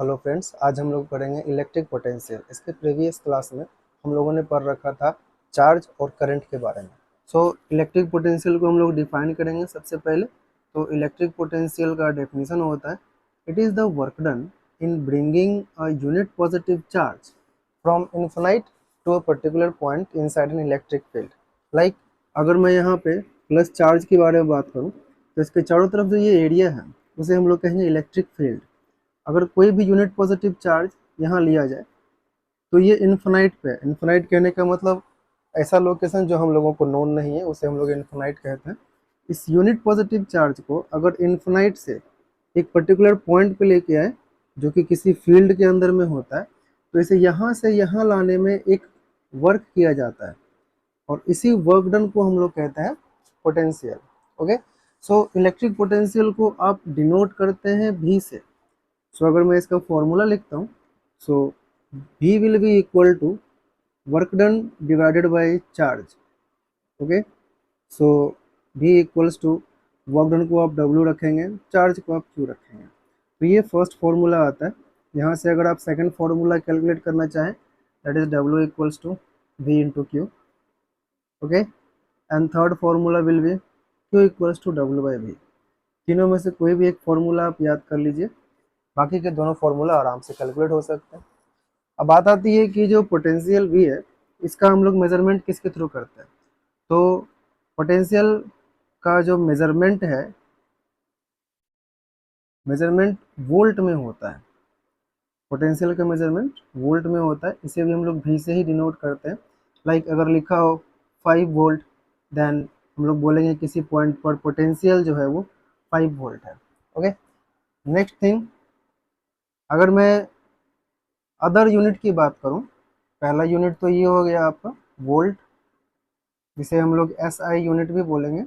Hello friends, आज हम लोग पढ़ेंगे इलेक्ट्रिक पोटेंशियल। इसके प्रीवियस क्लास में हम लोगों ने पढ़ रखा था चार्ज और करंट के बारे में। इलेक्ट्रिक पोटेंशियल को हम लोग डिफाइन करेंगे। सबसे पहले तो इलेक्ट्रिक पोटेंशियल का डेफिनेशन होता है, it is the work done in bringing a unit positive charge from infinite to a particular point inside an electric field. Like अगर मैं यहाँ पे प्लस चार्ज के बारे में बात करूँ तो इसके चारों तरफ जो ये एरिया है उसे हम लोग कहेंगे इलेक्ट्रिक फील्ड। अगर कोई भी यूनिट पॉजिटिव चार्ज यहाँ लिया जाए तो ये इन्फिनाइट पे, इन्फिनाइट कहने का मतलब ऐसा लोकेशन जो हम लोगों को नोन नहीं है उसे हम लोग इन्फिनाइट कहते हैं। इस यूनिट पॉजिटिव चार्ज को अगर इन्फिनाइट से एक पर्टिकुलर पॉइंट पे लेके आए जो कि किसी फील्ड के अंदर में होता है, तो इसे यहाँ से यहाँ लाने में एक वर्क किया जाता है और इसी वर्क डन को हम लोग कहते हैं potential. Okay, so electric potential को आप डिनोट करते हैं भी से। अगर मैं इसका फॉर्मूला लिखता हूँ, so V will be equal to work done divided by charge. Okay, so V equals to work done को आप W रखेंगे, चार्ज को आप Q रखेंगे। तो ये फर्स्ट फॉर्मूला आता है। यहाँ से अगर आप सेकंड फॉर्मूला कैलकुलेट करना चाहें, that is W equals to V into Q। Okay, and third formula will be Q equals to W by V। तीनों में से कोई भी एक फॉर्मूला आप याद कर लीजिए, बाकी के दोनों फॉर्मूला आराम से कैलकुलेट हो सकते हैं। अब बात आती है कि जो पोटेंशियल भी है इसका हम लोग मेजरमेंट किसके थ्रू करते हैं। तो पोटेंशियल का जो मेजरमेंट है, मेजरमेंट वोल्ट में होता है। पोटेंशियल का मेजरमेंट वोल्ट में होता है, इसे भी हम लोग भी से ही डिनोट करते हैं। लाइक अगर लिखा हो 5 वोल्ट, देन हम लोग बोलेंगे किसी पॉइंट पर पोटेंशियल जो है वो 5 वोल्ट है। ओके, नेक्स्ट थिंग, अगर मैं अदर यूनिट की बात करूं, पहला यूनिट तो ये हो गया आपका वोल्ट, जिसे हम लोग SI यूनिट भी बोलेंगे।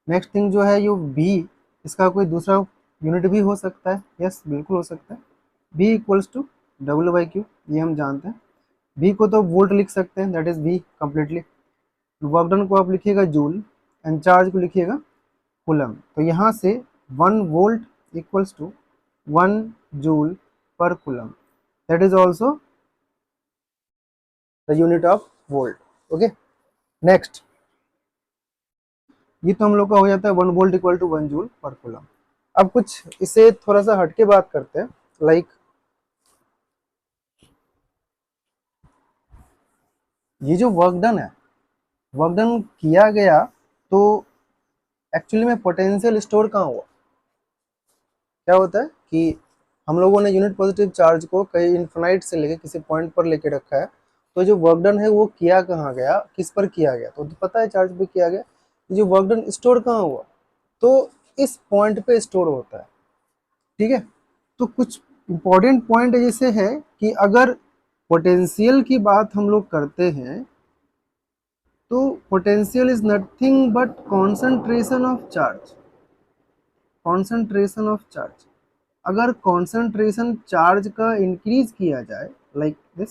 नेक्स्ट थिंग जो है ये V, इसका कोई दूसरा यूनिट भी हो सकता है। यस, बिल्कुल हो सकता है। V इक्वल्स टू W/Q, ये हम जानते हैं। V को तो वोल्ट लिख सकते हैं, that is V completely. Work done को आप लिखिएगा जूल एंड चार्ज को लिखिएगा कूलम। तो यहाँ से 1 volt equals to 1 joule per coulomb, that is also the unit of volt. Okay, next, ये तो हम लोग का हो जाता है 1 volt equal to 1 joule per coulomb. अब कुछ इससे थोड़ा सा हटके बात करते हैं। लाइक ये जो वर्क डन है, वर्क डन किया गया, तो एक्चुअली में पोटेंशियल स्टोर कहाँ हुआ। क्या होता है कि हम लोगों ने यूनिट पॉजिटिव चार्ज को कहीं इन्फिनाइट से लेके किसी पॉइंट पर लेके रखा है, तो जो वर्क डन है वो किया कहाँ गया, किस पर किया गया, तो पता है चार्ज पे किया गया। जो वर्क डन स्टोर कहाँ हुआ, तो इस पॉइंट पे स्टोर होता है। ठीक है, तो कुछ इंपॉर्टेंट पॉइंट जैसे है कि अगर पोटेंशियल की बात हम लोग करते हैं तो potential is nothing but concentration of charge. Concentration of charge, अगर कॉन्सेंट्रेशन चार्ज का इंक्रीज किया जाए लाइक दिस,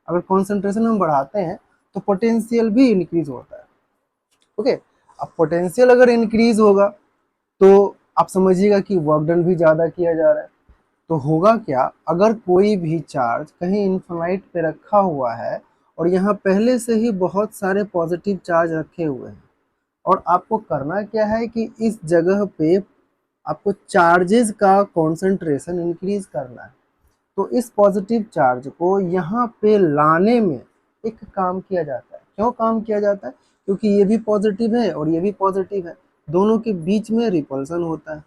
अगर कॉन्सेंट्रेशन हम बढ़ाते हैं तो पोटेंशियल भी इंक्रीज होता है। ओके, अब पोटेंशियल अगर इंक्रीज होगा तो आप समझिएगा कि वर्क डन भी ज़्यादा किया जा रहा है। तो होगा क्या, अगर कोई भी चार्ज कहीं इन्फिनाइट पे रखा हुआ है और यहाँ पहले से ही बहुत सारे पॉजिटिव चार्ज रखे हुए हैं, और आपको करना क्या है कि इस जगह पे आपको चार्जेस का कॉन्सेंट्रेशन इंक्रीज करना है। तो इस पॉजिटिव चार्ज को यहाँ पे लाने में एक काम किया जाता है। क्यों काम किया जाता है, क्योंकि ये भी पॉजिटिव है और ये भी पॉजिटिव है, दोनों के बीच में रिपल्सन होता है।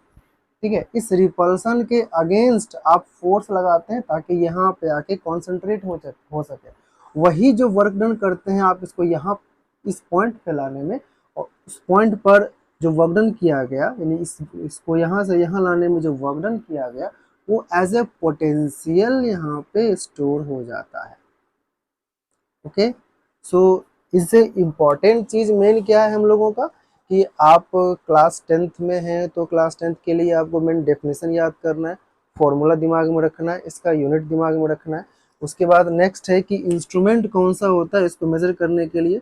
ठीक है, इस रिपल्सन के अगेंस्ट आप फोर्स लगाते हैं ताकि यहाँ पे आके कॉन्सेंट्रेट हो सके। वही जो वर्क डन करते हैं आप इसको यहाँ इस पॉइंट पे लाने में, और उस पॉइंट पर जो वर्क डन किया गया, यानी इसको यहाँ से यहाँ लाने में जो वर्क डन किया गया वो एज ए पोटेंशियल यहाँ पे स्टोर हो जाता है। ओके, सो इससे इम्पॉर्टेंट चीज़ मेन क्या है हम लोगों का, कि आप क्लास 10th में हैं तो क्लास 10th के लिए आपको मेन डेफिनेशन याद करना है, फॉर्मूला दिमाग में रखना है, इसका यूनिट दिमाग में रखना है। उसके बाद नेक्स्ट है कि इंस्ट्रूमेंट कौन सा होता है इसको मेज़र करने के लिए।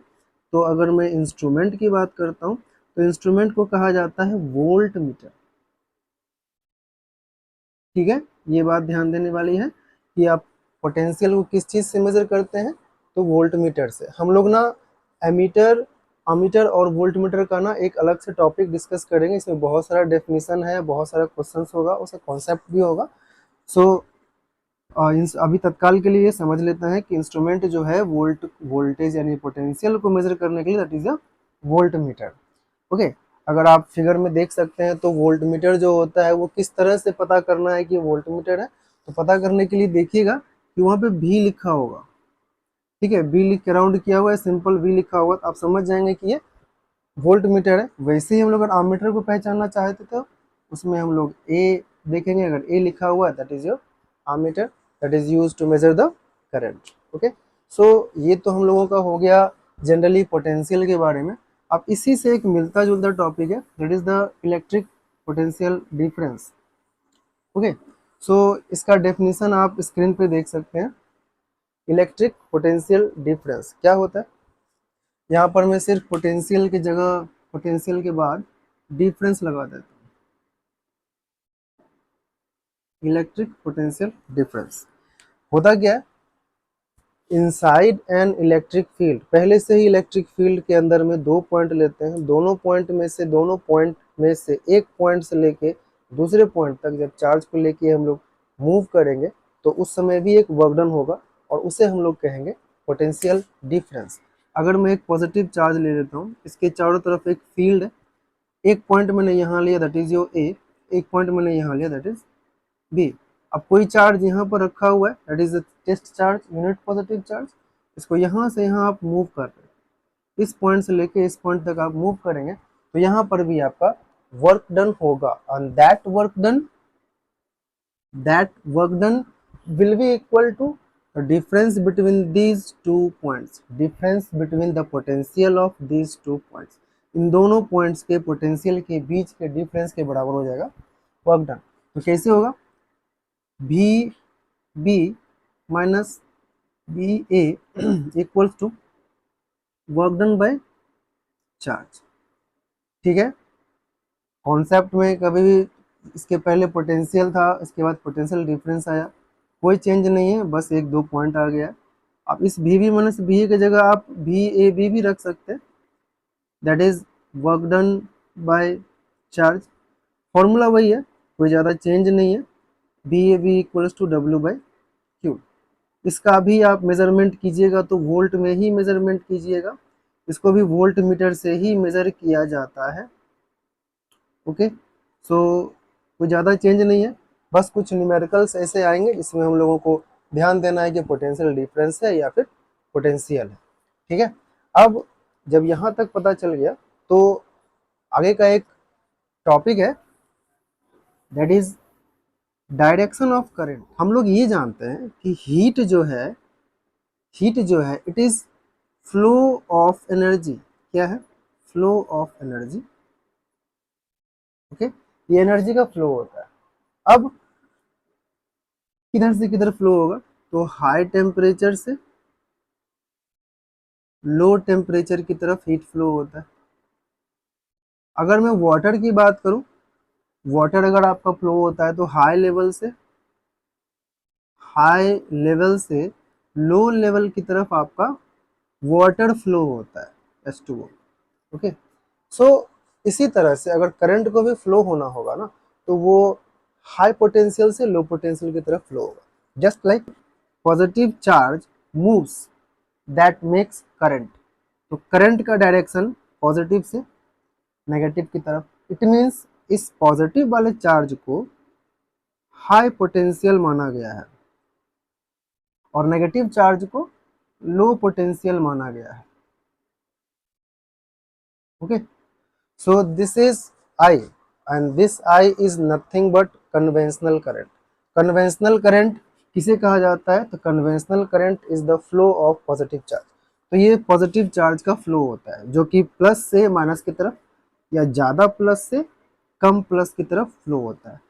तो अगर मैं इंस्ट्रूमेंट की बात करता हूँ तो इंस्ट्रूमेंट को कहा जाता है वोल्ट मीटर। ठीक है, ये बात ध्यान देने वाली है कि आप पोटेंशियल को किस चीज़ से मेजर करते हैं, तो वोल्ट मीटर से। हम लोग ना एमीटर, अमीटर और वोल्ट मीटर का ना एक अलग से टॉपिक डिस्कस करेंगे। इसमें बहुत सारा डेफिनेशन है, बहुत सारा क्वेश्चंस होगा, उसका कॉन्सेप्ट भी होगा। सो अभी तत्काल के लिए ये समझ लेते हैं कि इंस्ट्रूमेंट जो है वोल्टेज यानी पोटेंशियल को मेजर करने के लिए that is a volt meter. Okay, अगर आप फिगर में देख सकते हैं तो वोल्ट मीटर जो होता है वो किस तरह से पता करना है कि वोल्ट मीटर है, तो पता करने के लिए देखिएगा कि वहाँ पे भी लिखा होगा। ठीक है, बी लिख के राउंड किया हुआ है, सिंपल वी लिखा हुआ, तो आप समझ जाएंगे कि ये वोल्ट मीटर है। वैसे ही हम लोग अगर आमीटर को पहचानना चाहते तो उसमें हम लोग ए देखेंगे, अगर ए लिखा हुआ है that is your ammeter, that is use to measure the current. Okay, so ये तो हम लोगों का हो गया जनरली पोटेंशियल के बारे में। अब इसी से एक मिलता जुलता टॉपिक है, that is the electric potential difference. Okay, so इसका डेफिनेशन आप स्क्रीन पे देख सकते हैं। इलेक्ट्रिक पोटेंशियल डिफरेंस क्या होता है, यहाँ पर मैं सिर्फ पोटेंशियल की जगह, पोटेंशियल के बाद डिफरेंस लगा देता हूँ। इलेक्ट्रिक पोटेंशियल डिफरेंस होता क्या है, इनसाइड एन इलेक्ट्रिक फील्ड, पहले से ही इलेक्ट्रिक फील्ड के अंदर में दो पॉइंट लेते हैं, दोनों पॉइंट में से एक पॉइंट से लेके दूसरे पॉइंट तक जब चार्ज को लेके हम लोग मूव करेंगे तो उस समय भी एक वर्क डन होगा और उसे हम लोग कहेंगे पोटेंशियल डिफरेंस। अगर मैं एक पॉजिटिव चार्ज ले लेता हूँ, इसके चारों तरफ एक फील्ड है, एक पॉइंट मैंने यहाँ लिया दैट इज योर ए, एक पॉइंट मैंने यहाँ लिया दैट इज बी। अब कोई चार्ज यहाँ पर रखा हुआ है that is test charge, unit positive charge, इसको यहाँ से यहाँ आप मूव कर रहे हैं, इस पॉइंट से लेके इस पॉइंट तक आप मूव करेंगे तो यहाँ पर भी आपका वर्क डन होगा, and that work done will be equal to the difference between these two points, difference between the potential of these two points, इन दोनों पॉइंट्स के पोटेंशियल के बीच के डिफरेंस के बराबर हो जाएगा वर्क डन। तो कैसे होगा, V B minus V A equals to work done by charge. ठीक है, कॉन्सेप्ट में कभी भी इसके पहले पोटेंशियल था, इसके बाद पोटेंशियल डिफरेंस आया, कोई चेंज नहीं है, बस एक दो पॉइंट आ गया। अब इस भी माइनस बी की जगह आप भी ए बी भी रख सकते हैं, that is work done by charge. Formula वही है, कोई ज़्यादा चेंज नहीं है, V A B equals to W by Q. इसका भी आप मेजरमेंट कीजिएगा तो वोल्ट में ही मेजरमेंट कीजिएगा, इसको भी वोल्ट मीटर से ही मेजर किया जाता है। ओके, सो कोई ज़्यादा चेंज नहीं है, बस कुछ न्यूमेरिकल्स ऐसे आएंगे जिसमें हम लोगों को ध्यान देना है कि पोटेंशियल डिफरेंस है या फिर पोटेंशियल है। ठीक है, अब जब यहाँ तक पता चल गया तो आगे का एक टॉपिक है that is direction of current. हम लोग ये जानते हैं कि हीट जो है it is flow of energy. क्या है, फ्लो ऑफ एनर्जी। ओके, ये एनर्जी का फ्लो होता है। अब किधर से किधर फ्लो होगा, तो हाई टेम्परेचर से लो टेम्परेचर की तरफ हीट फ्लो होता है। अगर मैं वाटर की बात करूं, वाटर अगर आपका फ्लो होता है तो हाई लेवल से लो लेवल की तरफ आपका वाटर फ्लो होता है, H2O। ओके, सो इसी तरह से अगर करंट को भी फ्लो होना होगा ना तो वो हाई पोटेंशियल से लो पोटेंशियल की तरफ फ्लो होगा, just like positive charge moves that makes current. तो करंट का डायरेक्शन पॉजिटिव से नेगेटिव की तरफ, इट मीन्स इस पॉजिटिव वाले चार्ज को हाई पोटेंशियल माना गया है और नेगेटिव चार्ज को लो पोटेंशियल माना गया है। Okay, so this is I and this I is nothing but conventional current. Conventional current किसे कहा जाता है, तो conventional current is the flow of positive charge. तो ये पॉजिटिव चार्ज का फ्लो होता है जो कि प्लस से माइनस की तरफ या ज़्यादा प्लस से कम प्लस की तरफ फ्लो होता है।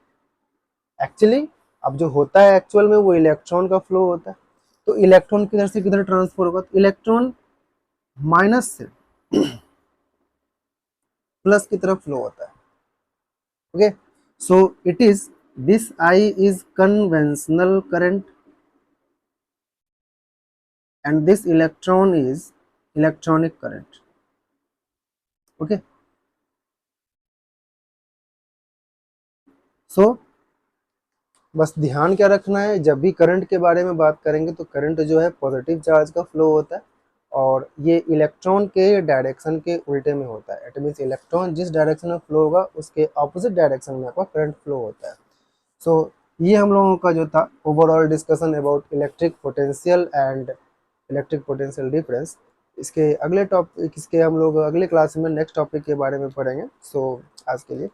एक्चुअली अब जो होता है एक्चुअल में वो इलेक्ट्रॉन का फ्लो होता है। तो इलेक्ट्रॉन किधर से किधर ट्रांसफर होगा, तो इलेक्ट्रॉन माइनस से प्लस की तरफ फ्लो होता है। Okay, so it is this I is conventional current and this electron is electronic current. Okay, so बस ध्यान क्या रखना है, जब भी करंट के बारे में बात करेंगे तो करंट जो है पॉजिटिव चार्ज का फ्लो होता है और ये इलेक्ट्रॉन के डायरेक्शन के उल्टे में होता है। इट मीन्स इलेक्ट्रॉन जिस डायरेक्शन में फ्लो होगा उसके ऑपोजिट डायरेक्शन में आपका करंट फ्लो होता है। सो ये हम लोगों का जो था overall discussion about electric potential and electric potential difference. इसके अगले टॉपिक, इसके हम लोग अगले क्लास में नेक्स्ट टॉपिक के बारे में पढ़ेंगे। सो आज के लिए